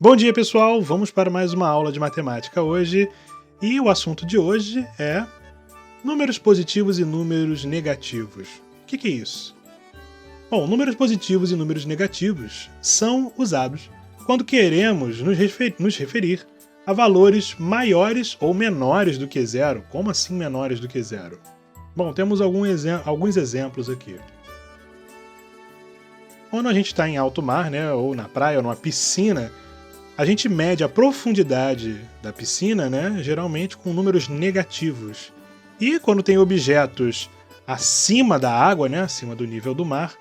Bom dia, pessoal! Vamos para mais uma aula de matemática hoje e o assunto de hoje é números positivos e números negativos. O que é isso? Bom, números positivos e números negativos são usados quando queremos nos referir a valores maiores ou menores do que zero. Como assim menores do que zero? Bom, temos alguns exemplos aqui. Quando a gente está em alto mar, né, ou na praia, ou numa piscina, a gente mede a profundidade da piscina, né, geralmente com números negativos. E quando tem objetos acima da água, né, acima do nível do mar,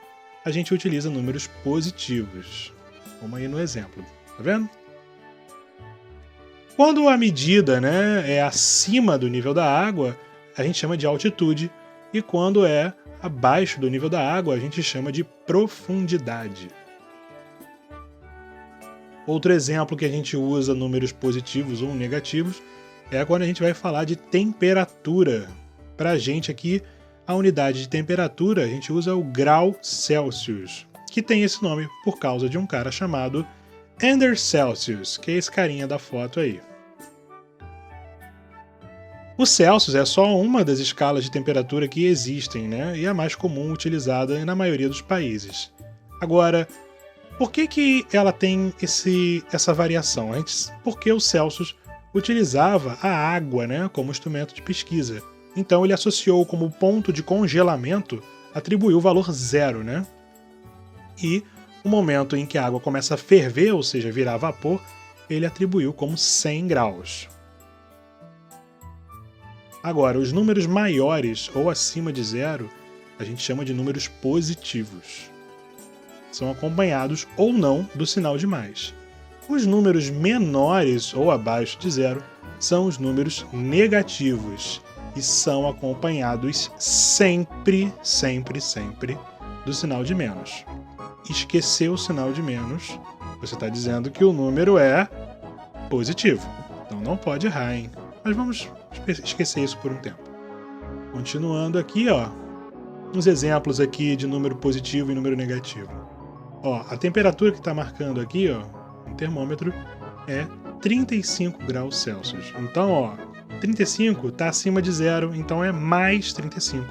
a gente utiliza números positivos. Como aí no exemplo, tá vendo? Quando a medida, né, é acima do nível da água, a gente chama de altitude. E quando é abaixo do nível da água, a gente chama de profundidade. Outro exemplo que a gente usa números positivos ou negativos é quando a gente vai falar de temperatura. Para a gente aqui, a unidade de temperatura, a gente usa o grau Celsius, que tem esse nome por causa de um cara chamado Anders Celsius, que é esse carinha da foto aí. O Celsius é só uma das escalas de temperatura que existem, né? E é a mais comum utilizada na maioria dos países. Agora, por que ela tem essa variação? Porque o Celsius utilizava a água, né, como instrumento de pesquisa. Então ele associou como ponto de congelamento, atribuiu o valor zero, né? E o momento em que a água começa a ferver, ou seja, virar vapor, ele atribuiu como 100 graus. Agora, os números maiores ou acima de zero, a gente chama de números positivos. São acompanhados ou não do sinal de mais. Os números menores ou abaixo de zero são os números negativos e são acompanhados sempre do sinal de menos. Esquecer o sinal de menos, você está dizendo que o número é positivo. Então não pode errar, hein? Mas vamos esquecer isso por um tempo. Continuando aqui, ó, uns exemplos aqui de número positivo e número negativo. Ó, a temperatura que está marcando aqui, ó, no termômetro, é 35 graus Celsius. Então, ó, 35 está acima de zero, então é mais 35.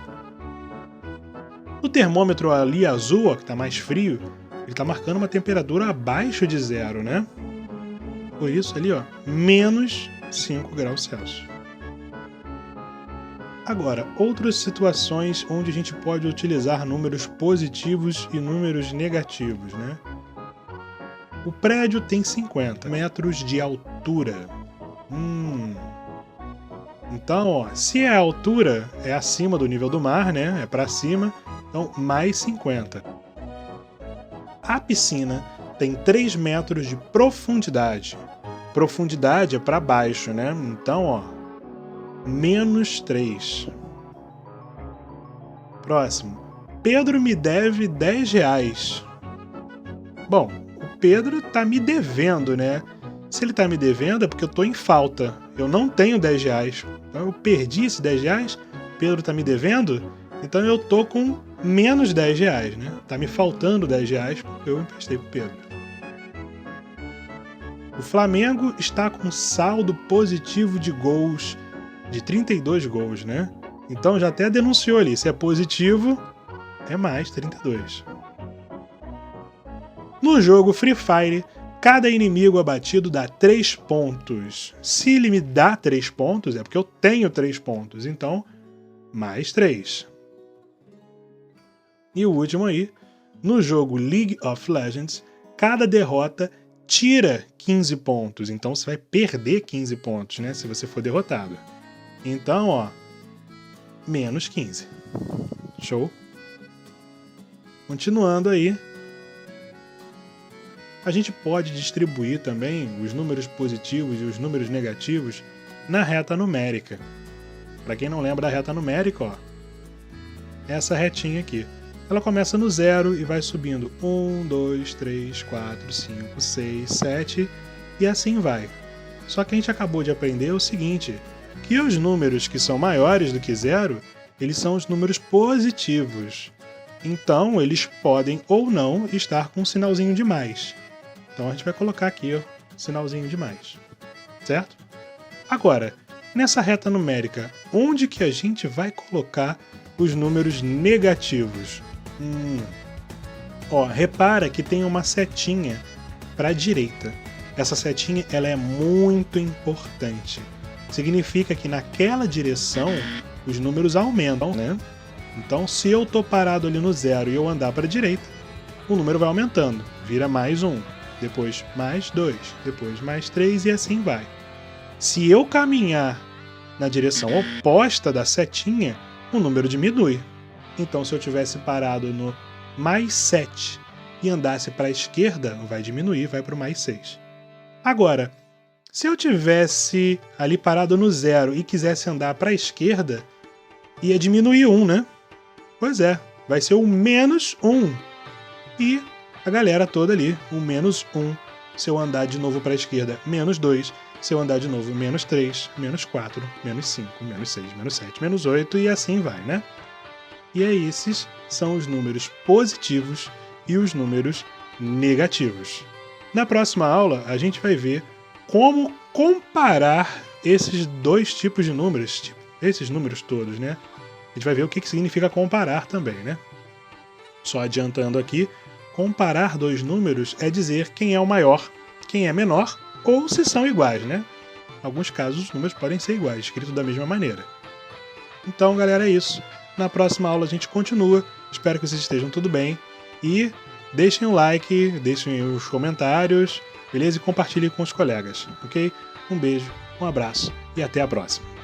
O termômetro ali azul, ó, que está mais frio, ele está marcando uma temperatura abaixo de zero, né? Por isso ali, ó, menos 5 graus Celsius. Agora, outras situações onde a gente pode utilizar números positivos e números negativos, né? O prédio tem 50 metros de altura. Então, ó, se a altura é acima do nível do mar, né? É para cima, então mais 50. A piscina tem 3 metros de profundidade. Profundidade é para baixo, né? Então, ó, menos 3. Próximo. Pedro me deve 10 reais. Bom, o Pedro tá me devendo, né? Se ele tá me devendo é porque eu tô em falta. Eu não tenho 10 reais. Então eu perdi esses 10 reais. Pedro tá me devendo. Então eu tô com menos 10 reais, né? Tá me faltando 10 reais porque eu emprestei pro Pedro. O Flamengo está com saldo positivo de gols, de 32 gols, né? Então já até denunciou ali, se é positivo, é mais 32. No jogo Free Fire, cada inimigo abatido dá 3 pontos. Se ele me dá 3 pontos, é porque eu tenho 3 pontos, então mais 3. E o último aí, no jogo League of Legends, cada derrota tira 15 pontos, então você vai perder 15 pontos, né, se você for derrotado. Então, ó, menos 15. Show? Continuando aí, a gente pode distribuir também os números positivos e os números negativos na reta numérica. Para quem não lembra da reta numérica, ó, essa retinha aqui. Ela começa no 0 e vai subindo 1, 2, 3, 4, 5, 6, 7 e assim vai. Só que a gente acabou de aprender o seguinte, que os números que são maiores do que 0, eles são os números positivos. Então, eles podem ou não estar com um sinalzinho de mais. Então a gente vai colocar aqui, ó, sinalzinho de mais, certo? Agora, nessa reta numérica, onde que a gente vai colocar os números negativos? Ó, repara que tem uma setinha para a direita. Essa setinha ela é muito importante. Significa que naquela direção os números aumentam, né? Então, se eu tô parado ali no 0 e eu andar para a direita, o número vai aumentando. Vira mais 1, depois mais 2, depois mais 3 e assim vai. Se eu caminhar na direção oposta da setinha, o número diminui. Então, se eu tivesse parado no mais 7 e andasse para a esquerda, vai diminuir, vai para o mais 6. Agora, se eu tivesse ali parado no 0 e quisesse andar para a esquerda, ia diminuir 1, né? Pois é, vai ser o menos 1. E a galera toda ali, o menos 1. Se eu andar de novo para a esquerda, menos 2. Se eu andar de novo, menos 3, menos 4, menos 5, menos 6, menos 7, menos 8 e assim vai, né? E aí, esses são os números positivos e os números negativos. Na próxima aula, a gente vai ver como comparar esses dois tipos de números, esses números todos, né? A gente vai ver o que significa comparar também, né? Só adiantando aqui, comparar dois números é dizer quem é o maior, quem é menor, ou se são iguais, né? Em alguns casos, os números podem ser iguais, escritos da mesma maneira. Então, galera, é isso. Na próxima aula a gente continua. Espero que vocês estejam tudo bem. E deixem o like, deixem os comentários, beleza? E compartilhem com os colegas, ok? Um beijo, um abraço e até a próxima.